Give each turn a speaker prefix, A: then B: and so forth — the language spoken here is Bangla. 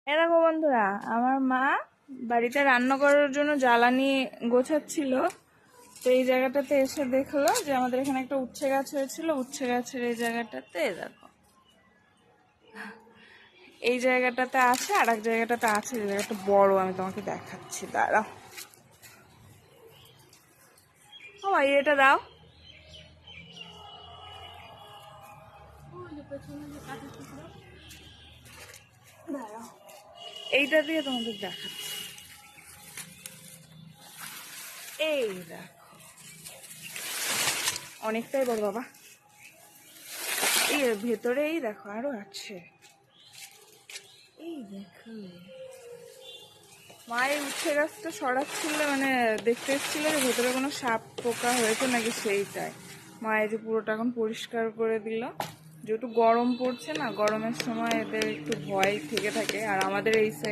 A: দেখো বন্ধুরা, আমার মা বাড়িতে রান্না করার জন্য জ্বালানি গোছাচ্ছিল। তো এই জায়গাটাতে এসে দেখলো যে আমাদের এখানে একটা উচ্ছে গাছ হয়েছিল। উচ্ছে গাছের এই জায়গাটাতে দেখো, এই জায়গাটাতে আছে, আর এক জায়গাটাতে আছে। এই জায়গাটা বড়, আমি তোমাকে দেখাচ্ছি, দাঁড়াও। ও ভাই, এটা দাও। দাঁড়াও, এইটা দিয়ে তোমাদের দেখাচ্ছি। এই দেখো, অনেকটাই বড় বাবা। এই ভেতরে এই দেখো আরো আছে। এই দেখো, মা এই উচ্ছে গাছটা সরাচ্ছিল, মানে দেখতে এসেছিল যে ভেতরে কোনো সাপ পোকা হয়েছে নাকি, সেইটাই। মা এই যে পুরোটা এখন পরিষ্কার করে দিল। যেহেতু গরম পড়ছে না, গরমের সময় এদের একটু ভয় থেকে থাকে। আর আমাদের এই সাইড